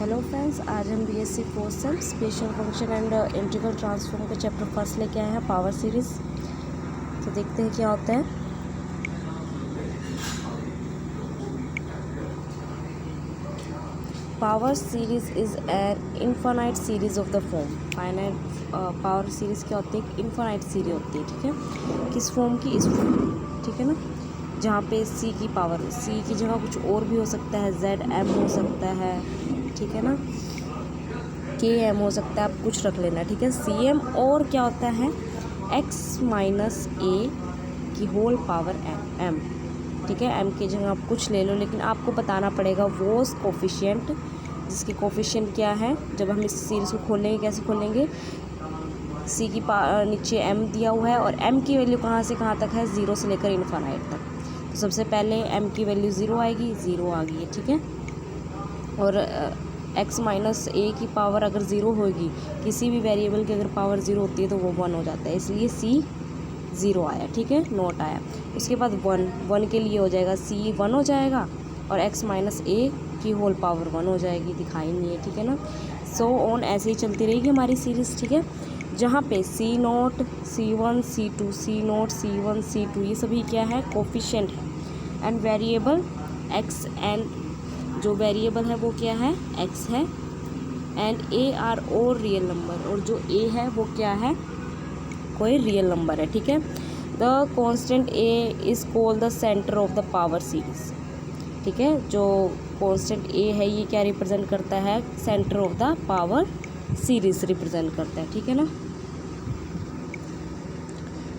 Hello friends, आज हम BSc fourth same special function and integral transform का chapter first लेके आए हैं, पावर सीरीज। तो देखते हैं क्या होता है। Power series is an infinite series of the form. Finite power series क्या होती है? इनफाइनाइट सीरीज होती है, ठीक है। किस फॉर्म की? इस फॉर्म की, ठीक है ना। जहाँ पे सी की पावर, सी की जगह कुछ और भी हो सकता है, जेड एम हो सकता है, ठीक है ना, के एम हो सकता है, आप कुछ रख लेना, ठीक है। सी एम और क्या होता है? एक्स माइनस ए की होल पावर एम, ठीक है। एम की जगह आप कुछ ले लो, लेकिन आपको बताना पड़ेगा वो कोफिशिएंट, जिसकी कोफिशिएंट क्या है। जब हम इस सीरीज़ को खोलेंगे, कैसे खोलेंगे? सी की नीचे एम दिया हुआ है और एम की वैल्यू कहाँ से कहाँ तक है? ज़ीरो से लेकर इनफाइनाइट तक। तो सबसे पहले एम की वैल्यू ज़ीरो आएगी, ज़ीरो आ गई है, ठीक है। और एक्स माइनस ए की पावर अगर ज़ीरो होगी, किसी भी वेरिएबल की अगर पावर ज़ीरो होती है तो वो वन हो जाता है, इसलिए सी ज़ीरो आया, ठीक है, नोट आया। उसके बाद वन के लिए हो जाएगा सी वन हो जाएगा और एक्स माइनस ए की होल पावर वन हो जाएगी, दिखाई नहीं है, ठीक है ना। सो ऑन ऐसे ही चलती रहेगी हमारी सीरीज़, ठीक है। जहाँ पे C naught, C one, C two, C naught, C one, C two, ये सभी क्या है? कोफिशिएंट है। एंड वेरिएबल एक्स, एंड जो वेरिएबल है वो क्या है? एक्स है। एंड ए आर और रियल नंबर, और जो ए है वो क्या है? कोई रियल नंबर है, ठीक है। The constant A is called the centre of the power series, ठीक है। जो कांस्टेंट ए है ये क्या रिप्रेजेंट करता है? Centre of the power series represent करता है, ठीक है ना।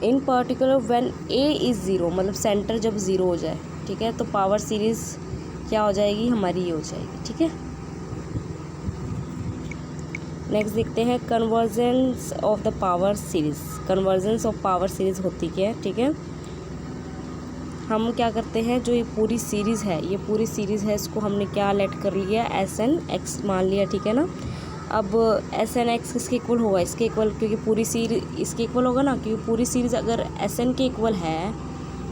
इन particular when A is zero, मतलब सेंटर जब ज़ीरो हो जाए, ठीक है, तो पावर सीरीज़ क्या हो जाएगी? हमारी ये हो जाएगी, ठीक है। नेक्स्ट देखते हैं convergence of the power series. Convergence of power series होती क्या है, ठीक है। हम क्या करते हैं, जो ये पूरी सीरीज़ है, ये पूरी सीरीज़ है, इसको हमने क्या लेट कर लिया? एस एन एक्स मान लिया, ठीक है ना। अब एस एन एक्स किसके इक्वल होगा? इसके इक्वल, क्योंकि पूरी सीरीज इसके इक्वल होगा ना, क्योंकि पूरी सीरीज़ अगर एस एन के इक्वल है,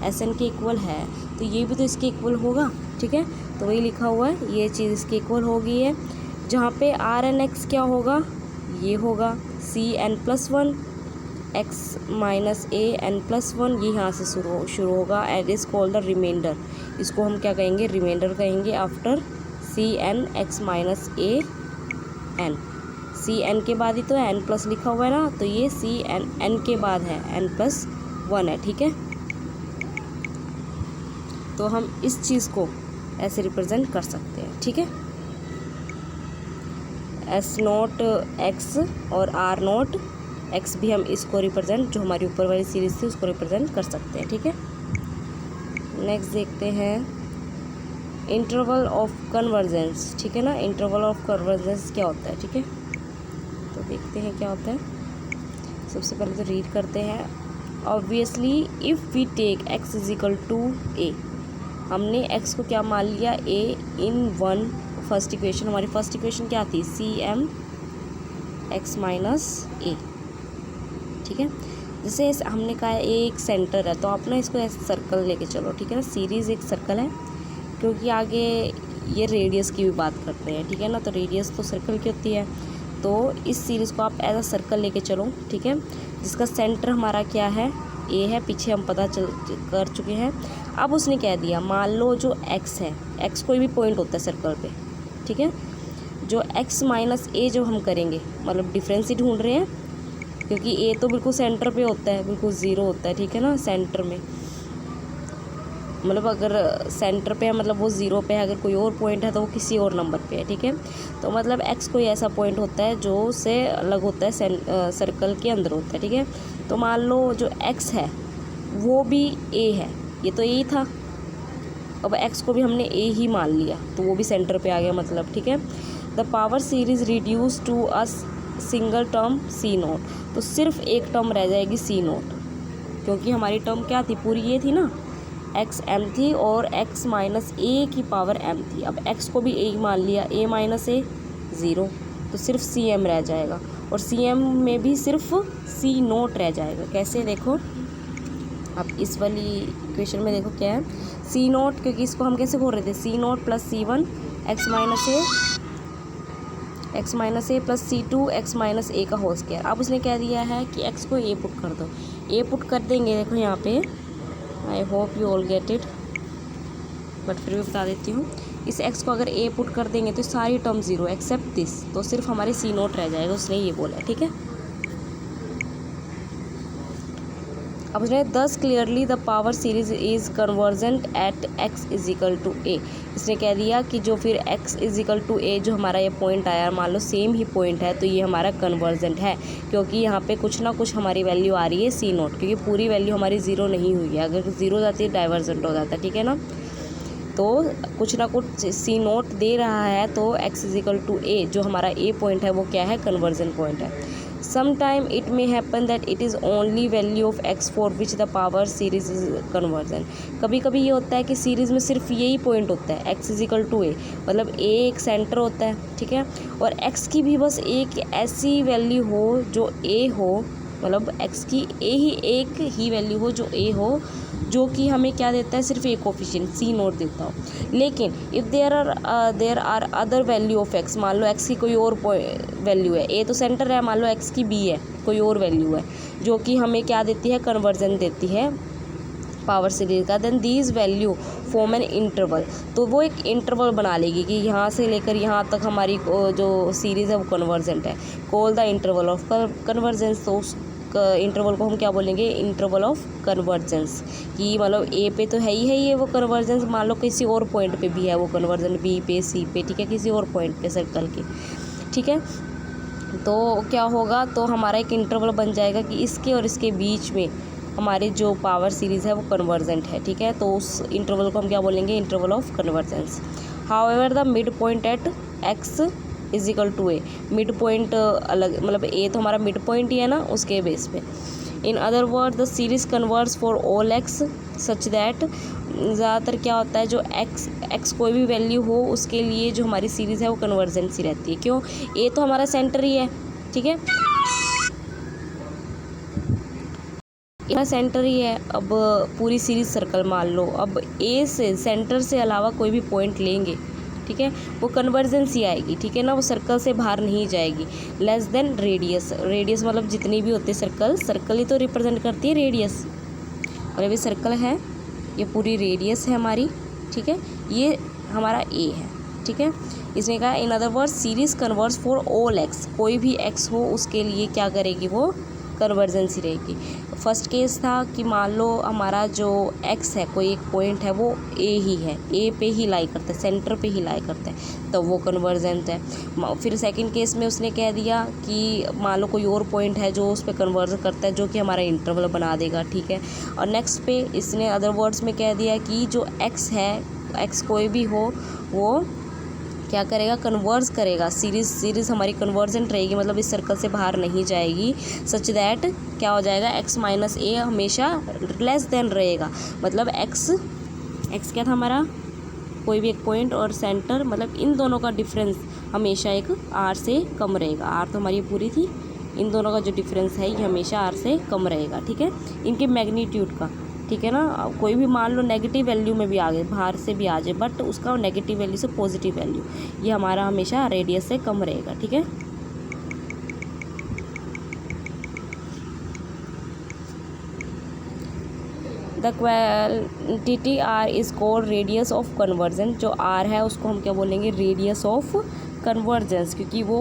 एस एन के इक्वल है, तो ये भी तो इसके इक्वल होगा, ठीक है। तो वही लिखा हुआ है, ये चीज़ इसके इक्वल हो गई है। जहाँ पे आर एन एक्स क्या होगा? ये होगा C N plus one, X minus A N plus one, ये यहाँ से शुरू होगा। And is called the reminder, इसको हम क्या कहेंगे? रिमाइंडर कहेंगे। After C N X minus A N, C N के बाद ही तो एन प्लस लिखा हुआ है ना, तो ये सी एन एन के बाद है, एन प्लस वन है, ठीक है। तो हम इस चीज़ को ऐसे रिप्रेजेंट कर सकते हैं, ठीक है। एस नोट एक्स और आर नोट एक्स भी हम इसको रिप्रेजेंट, जो हमारी ऊपर वाली सीरीज़ थी उसको रिप्रेजेंट कर सकते हैं, ठीक है। नेक्स्ट देखते हैं इंटरवल ऑफ कन्वर्जेंस, ठीक है ना। इंटरवल ऑफ कन्वर्जेंस क्या होता है, ठीक है। तो देखते हैं क्या होता है। सबसे पहले तो रीड करते हैं। Obviously if we take X is equal to A, हमने एक्स को क्या मान लिया? A in one. First equation, हमारी फर्स्ट इक्वेशन क्या थी? C M X minus A, ठीक है। जैसे हमने कहा ए एक सेंटर है, तो आप ना इसको ऐसे सर्कल लेके चलो, ठीक है ना। सीरीज़ एक सर्कल है, क्योंकि आगे ये रेडियस की भी बात करते हैं, ठीक है ना। तो रेडियस तो सर्कल की होती है, तो इस सीरीज़ को आप एज अ सर्कल लेके चलो, ठीक है। जिसका सेंटर हमारा क्या है? ए है, पीछे हम पता कर चुके हैं। अब उसने कह दिया, मान लो जो एक्स है, एक्स कोई भी पॉइंट होता है सर्कल पे, ठीक है। जो एक्स माइनस ए जो हम करेंगे, मतलब डिफरेंस ही ढूंढ रहे हैं, क्योंकि ए तो बिल्कुल सेंटर पे होता है, बिल्कुल ज़ीरो होता है, ठीक है ना, सेंटर में। मतलब अगर सेंटर पे है मतलब वो ज़ीरो पे है, अगर कोई और पॉइंट है तो वो किसी और नंबर पे है, ठीक है। तो मतलब एक्स कोई ऐसा पॉइंट होता है जो से अलग होता है, सर्कल के अंदर होता है, ठीक है। तो मान लो जो एक्स है वो भी ए है, ये तो ए ही था, अब एक्स को भी हमने ए ही मान लिया, तो वो भी सेंटर पे आ गया, मतलब, ठीक है। The power series reduce to a single term C naught, तो सिर्फ एक टर्म रह जाएगी सी नोट, क्योंकि हमारी टर्म क्या थी? पूरी ये थी ना, एक्स एम थी और एक्स माइनस ए की पावर एम थी। अब एक्स को भी ए मान लिया, ए माइनस ए ज़ीरो, तो सिर्फ सी एम रह जाएगा, और सी एम में भी सिर्फ सी नोट रह जाएगा। कैसे? देखो अब इस वाली इक्वेशन में देखो क्या है, सी नोट, क्योंकि इसको हम कैसे बोल रहे थे? सी नोट प्लस सी वन एक्स माइनस ए एक्स माइनस ए प्लस C2 एक्स माइनस ए का होल स्क्वायर। अब उसने क्या दिया है कि एक्स को ए पुट कर दो, ए पुट कर देंगे। देखो यहाँ पे, I hope you all get it, but फिर भी बता देती हूँ। इस एक्स को अगर ए पुट कर देंगे तो सारी टर्म ज़ीरो एक्सेप्ट दिस, तो सिर्फ हमारे C0 रह जाएगा, उसने ये बोला है, ठीक है। अब उसने thus clearly the power series is convergent at x is equal to A. इसने कह दिया कि जो फिर x is equal to A जो हमारा ये पॉइंट आया, मान लो सेम ही पॉइंट है, तो ये हमारा कन्वर्जेंट है, क्योंकि यहाँ पे कुछ ना कुछ हमारी वैल्यू आ रही है C0, क्योंकि पूरी वैल्यू हमारी ज़ीरो नहीं हुई है। अगर ज़ीरो जाती है डाइवर्जेंट हो जाता है, ठीक है ना। तो कुछ ना कुछ C0 दे रहा है, तो x is equal to A जो हमारा ए पॉइंट है वो क्या है, कन्वर्जन पॉइंट है। Sometime it may happen that it is only value of x for which the power series is convergent। कभी कभी ये होता है कि सीरीज़ में सिर्फ यही पॉइंट होता है, x इज इक्वल टू ए, मतलब a एक सेंटर होता है, ठीक है, और x की भी बस एक ऐसी वैल्यू हो जो a हो, मतलब x की एक ही वैल्यू हो जो a हो, जो कि हमें क्या देता है, सिर्फ एक कोफिशिएंट C0 देता हो। लेकिन if there are other value of x, मान लो x की कोई और वैल्यू है, a तो सेंटर है, मान लो x की b है, कोई और वैल्यू है जो कि हमें क्या देती है, कन्वर्जन देती है पावर सीरीज का, then these value form an interval. तो वो एक इंटरवल बना लेगी कि यहाँ से लेकर यहाँ तक हमारी जो सीरीज़ है वो कन्वर्जेंट है। Call the interval of convergence. तो उस इंटरवल को हम क्या बोलेंगे, इंटरवल ऑफ कन्वर्जेंस। कि मतलब ए पे तो है ही है ये वो कन्वर्जेंस, मान लो किसी और पॉइंट पे भी है वो कन्वर्जन, बी पे, सी पे, ठीक है, किसी और पॉइंट पे सर्कल के, ठीक है। तो क्या होगा, तो हमारा एक इंटरवल बन जाएगा कि इसके और इसके बीच में हमारी जो पावर सीरीज़ है वो कन्वर्जेंट है, ठीक है। तो उस इंटरवल को हम क्या बोलेंगे, interval of convergence. However the mid point at x is equal to a. Mid point अलग, मतलब ए तो हमारा मिड पॉइंट ही है ना, उसके बेस पे। In other word the series converse for all x such that, ज़्यादातर क्या होता है, जो एक्स कोई भी वैल्यू हो उसके लिए जो हमारी सीरीज़ है वो कन्वर्जेंसी रहती है। क्यों, ए तो हमारा सेंटर ही है, ठीक है, सेंटर ही है। अब पूरी सीरीज सर्कल मान लो, अब ए से सेंटर से अलावा कोई भी पॉइंट लेंगे, ठीक है, वो कन्वर्जेंस ही आएगी, ठीक है ना, वो सर्कल से बाहर नहीं जाएगी। लेस देन रेडियस, रेडियस मतलब जितनी भी होती है सर्कल ही तो रिप्रेजेंट करती है रेडियस। और ये भी सर्कल है, ये पूरी रेडियस है हमारी, ठीक है, ये हमारा ए है, ठीक है। इसने कहा in other word series converse for all x, कोई भी एक्स हो उसके लिए क्या करेगी, वो कन्वर्जेंसी रहेगी। फर्स्ट केस था कि मान लो हमारा जो एक्स है, कोई एक पॉइंट है वो ए ही है, ए पे ही लाई करता है, सेंटर पे ही लाई करता है, तो वो कन्वर्जेंट है। फिर सेकंड केस में उसने कह दिया कि मान लो कोई और पॉइंट है जो उस पर कन्वर्ज करता है, जो कि हमारा इंटरवल बना देगा, ठीक है। और नेक्स्ट पे इसने अदर वर्ड्स में कह दिया कि जो एक्स है, एक्स कोई भी हो, वो क्या करेगा, कन्वर्ज करेगा, सीरीज़ हमारी कन्वर्जेंट रहेगी, मतलब इस सर्कल से बाहर नहीं जाएगी। सच दैट क्या हो जाएगा, एक्स माइनस ए हमेशा लेस देन रहेगा, मतलब एक्स क्या था हमारा, कोई भी एक पॉइंट और सेंटर, मतलब इन दोनों का डिफरेंस हमेशा एक आर से कम रहेगा। आर तो हमारी पूरी थी, इन दोनों का जो डिफरेंस है ये हमेशा आर से कम रहेगा, ठीक है, इनके मैग्नीट्यूड का, ठीक है ना। कोई भी मान लो नेगेटिव वैल्यू में भी आ गए, बाहर से भी आ जाए, बट उसका नेगेटिव वैल्यू से पॉजिटिव वैल्यू ये हमारा हमेशा रेडियस से कम रहेगा, ठीक है। The quantity r is called radius of convergence. जो आर है उसको हम क्या बोलेंगे, रेडियस ऑफ कन्वर्जेंस, क्योंकि वो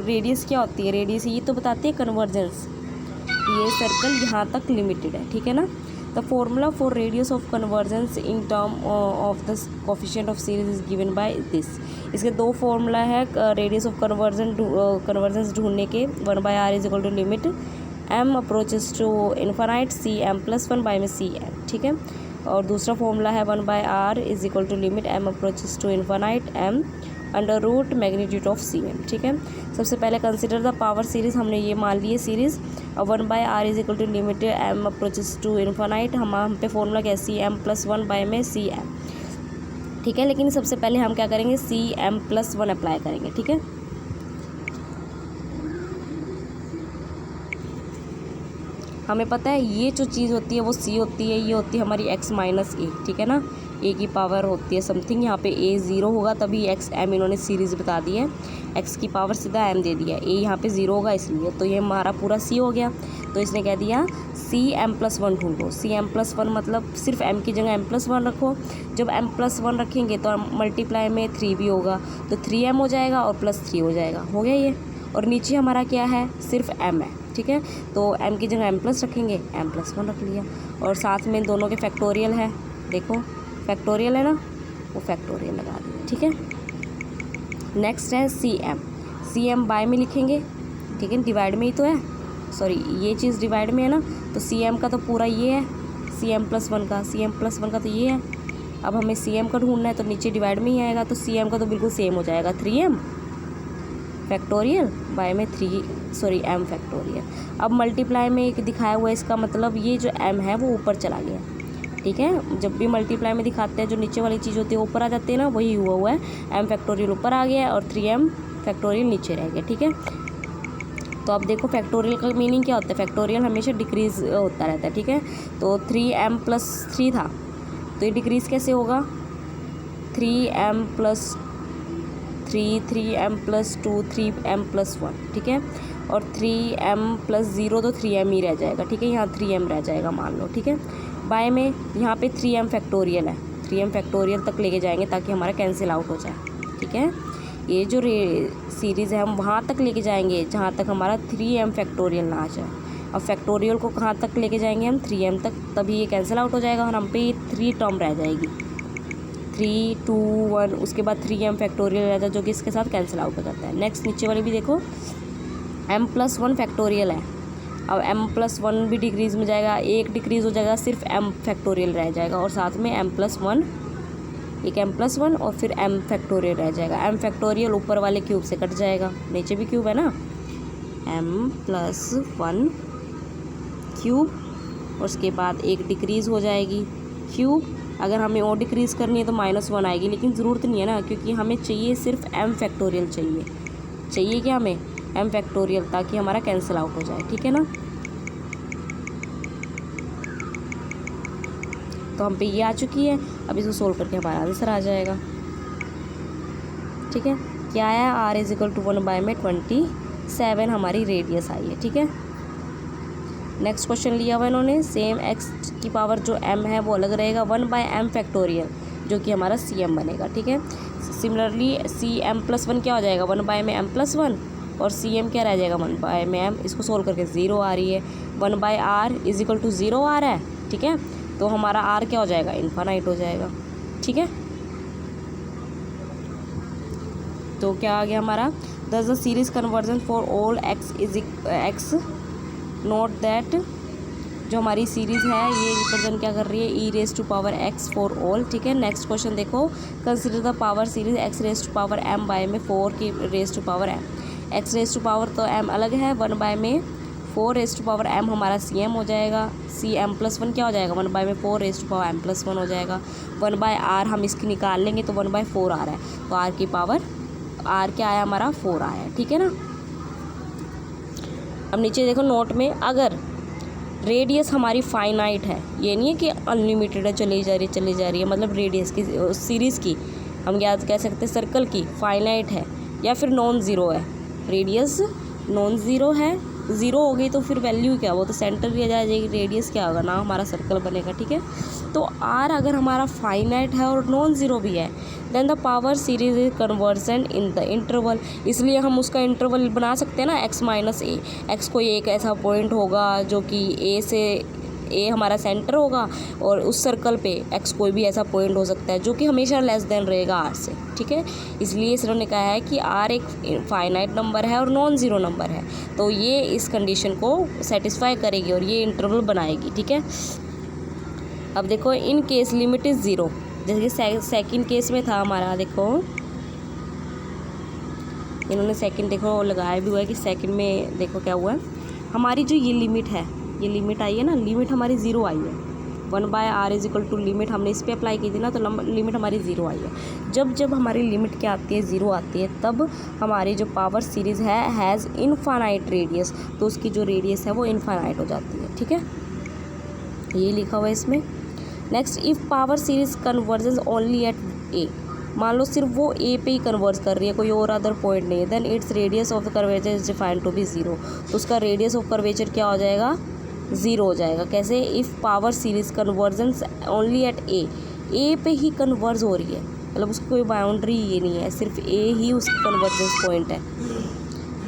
रेडियस क्या होती है, रेडियस ये तो बताती है कन्वर्जेंस, ये सर्कल यहाँ तक लिमिटेड है, ठीक है ना। The formula for radius of convergence in term of the coefficient of series is given by this. इसके दो फॉर्मूला है रेडियस ऑफ कन्वर्जेंस ढूंढने के, 1/r is equal to limit m approaches to infinite cm+1 by में cm, ठीक है। और दूसरा फॉर्मूला है 1/r is equal to limit m approaches to infinite m under root magnitude of cm, ठीक है। सबसे पहले कंसिडर द पावर सीरीज़, हमने ये मान ली है सीरीज़। और 1/r is equal to limit m approaches to infinite, हम पे फॉर्मूला क्या है, cm+1 बाय में cm, ठीक है। लेकिन सबसे पहले हम क्या करेंगे, cm+1 अप्लाई करेंगे, ठीक है। हमें पता है ये जो चीज़ होती है वो c होती है, ये होती है हमारी x माइनस ए, ठीक है ना, ए की पावर होती है समथिंग, यहाँ पे ए 0 होगा तभी एक्स एम इन्होंने सीरीज़ बता दी है, एक्स की पावर सीधा एम दे दिया, ए यहाँ पे 0 होगा इसलिए, तो ये हमारा पूरा सी हो गया। तो इसने कह दिया सी m+1 ढूंढो। सी m+1 मतलब सिर्फ m की जगह m+1 रखो, जब m+1 रखेंगे तो मल्टीप्लाई में 3 भी होगा तो 3m हो जाएगा और +3 हो जाएगा, हो गया ये। और नीचे हमारा क्या है, सिर्फ m है, ठीक है, तो m की जगह m+ रखेंगे, m+1 रख लिया, और साथ में दोनों के फैक्टोरियल है, देखो फैक्टोरियल है ना, वो फैक्टोरियल लगा दिया, ठीक है। नेक्स्ट है सी एम बाय में लिखेंगे, ठीक है, डिवाइड में ही तो है, सॉरी ये चीज़ डिवाइड में है ना, तो सी एम का तो पूरा ये है, सी एम प्लस वन का तो ये है। अब हमें सी एम का ढूंढना है तो नीचे डिवाइड में ही आएगा, तो सी एम का तो बिल्कुल सेम हो जाएगा, 3m फैक्टोरियल बाय में m फैक्टोरियल। अब मल्टीप्लाई में एक दिखाया हुआ है, इसका मतलब ये जो m है वो ऊपर चला गया, ठीक है, जब भी मल्टीप्लाई में दिखाते हैं जो नीचे वाली चीज़ होती है ऊपर आ जाती है ना, वही हुआ है, m फैक्टोरियल ऊपर आ गया और 3m फैक्टोरियल नीचे रह गया, ठीक है। तो अब देखो फैक्टोरियल का मीनिंग क्या होता है, फैक्टोरियल हमेशा डिक्रीज़ होता रहता है, ठीक है, तो 3m+3 था तो ये डिक्रीज़ कैसे होगा, 3m+3 3m+2 3m+1, ठीक है, और 3m+0 तो 3m ही रह जाएगा, ठीक है, यहाँ 3m रह जाएगा मान लो, ठीक है। बाय में यहाँ पे 3m फैक्टोरियल है, 3m फैक्टोरियल तक लेके जाएंगे ताकि हमारा कैंसिल आउट हो जाए, ठीक है। ये जो सीरीज़ है हम वहाँ तक लेके जाएंगे जहाँ तक हमारा 3m फैक्टोरियल ना आ जाए। अब फैक्टोरियल को कहाँ तक लेके जाएंगे हम, 3m तक, तभी ये कैंसिल आउट हो जाएगा और हम पे ये 3 टर्म रह जाएगी, 3 2 1, उसके बाद 3m फैक्टोरियल रहता है जो कि इसके साथ कैंसिल आउट हो जाता है। नेक्स्ट नीचे वाली भी देखो m+1 फैक्टोरियल है, अब m+1 भी डिक्रीज़ में जाएगा, एक डिक्रीज़ हो जाएगा, सिर्फ m फैक्टोरियल रह जाएगा और साथ में m+1, एक m+1 और फिर m फैक्टोरियल रह जाएगा। m फैक्टोरियल ऊपर वाले क्यूब से कट जाएगा, नीचे भी क्यूब है ना, m+1 क्यूब और उसके बाद एक डिक्रीज़ हो जाएगी क्यूब। अगर हमें और डिक्रीज़ करनी है तो -1 आएगी, लेकिन ज़रूरत नहीं है ना, क्योंकि हमें चाहिए सिर्फ m फैक्टोरियल चाहिए क्या हमें, m फैक्टोरियल, ताकि हमारा कैंसिल आउट हो जाए, ठीक है ना। तो हम पे ये आ चुकी है, अब इसको सोल्व करके हमारा आंसर आ जाएगा, ठीक है। क्या आया, r = 1/27 हमारी रेडियस आई है, ठीक है। नेक्स्ट क्वेश्चन लिया हुआ इन्होंने, सेम x की पावर जो m है वो अलग रहेगा, 1/m फैक्टोरियल जो कि हमारा cm बनेगा, ठीक है। सिमिलरली cm+1 क्या हो जाएगा, 1/m+1 और cm क्या रह जाएगा, 1/m। इसको सोल्व करके 0 आ रही है, 1/r = 0 आ रहा है, ठीक है, तो हमारा r क्या हो जाएगा, इन्फानाइट हो जाएगा, ठीक है। तो क्या आ गया हमारा, दस the series conversion for all x note that, जो हमारी सीरीज़ है ये रिप्रेजेंट क्या कर रही है, e⁻x फॉर ऑल, ठीक है। नेक्स्ट क्वेश्चन देखो, consider the power series x⁻m by में 4 की m, x⁻ तो m अलग है, 1 में 4m हमारा cm हो जाएगा, cm+1 क्या हो जाएगा, 1/4m+1 हो जाएगा, 1/r हम इसकी निकाल लेंगे तो 1/4 आ रहा है, तो r की पावर r क्या आया हमारा 4 आया, ठीक है ना। अब नीचे देखो नोट में, अगर रेडियस हमारी फाइनाइट है, ये नहीं है कि अनलिमिटेड है, चली जा रही है, मतलब रेडियस की सीरीज़ की हम याद कह सकते हैं, सर्कल की फाइनाइट है या फिर नॉन ज़ीरो है, रेडियस नॉन ज़ीरो है, ज़ीरो हो गई तो फिर वैल्यू क्या, वो तो सेंटर भी आ जाएगी, रेडियस क्या होगा ना, हमारा सर्कल बनेगा, ठीक है। तो r अगर हमारा फाइनाइट है और नॉन ज़ीरो भी है, then the power series is convergent in the interval, इसलिए हम उसका इंटरवल बना सकते हैं ना, x - a, x कोई एक ऐसा पॉइंट होगा जो कि a हमारा सेंटर होगा और उस सर्कल पे x कोई भी ऐसा पॉइंट हो सकता है जो कि हमेशा लेस देन रहेगा r से, ठीक है। इसलिए इस ने कहा है कि r एक फाइनाइट नंबर है और नॉन ज़ीरो नंबर है, तो ये इस कंडीशन को सेटिस्फाई करेगी और ये इंटरवल बनाएगी, ठीक है। अब देखो, इन केस लिमिट इज़ 0, जैसे कि सेकंड केस में था हमारा, देखो इन्होंने सेकंड देखो लगाया भी हुआ है कि सेकंड में देखो क्या हुआ है, हमारी जो ये लिमिट है, ये लिमिट आई है ना, लिमिट हमारी 0 आई है, 1/r = लिमिट हमने इस पर अप्लाई की थी ना, तो लिमिट हमारी 0 आई है। जब हमारी लिमिट क्या आती है, 0 आती है, तब हमारी जो पावर सीरीज़ है हैज़ इनफाइनाइट रेडियस, तो उसकी जो रेडियस है वो इनफाइनाइट हो जाती है, ठीक है, ये लिखा हुआ है इसमें। Next, if power series convergence only at A, मान लो सिर्फ वो ए पे ही कन्वर्ज कर रही है, कोई और अदर पॉइंट नहीं है, then its radius of the curvature is defined to be zero, तो उसका रेडियस ऑफ कर्वेचर क्या हो जाएगा, ज़ीरो हो जाएगा। कैसे, if power series convergence only at A पे ही कन्वर्ज हो रही है, मतलब उसकी कोई बाउंड्री ये नहीं है, सिर्फ ए ही उसकी कन्वर्जेंस पॉइंट है,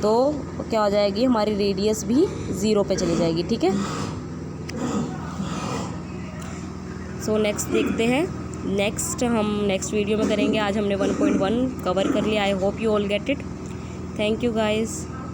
तो क्या हो जाएगी, हमारी रेडियस भी ज़ीरो पे चली जाएगी। ठीक है, सो नेक्स्ट देखते हैं, हम नेक्स्ट वीडियो में करेंगे। आज हमने 1.1 कवर कर लिया। I hope you all get it. Thank you guys.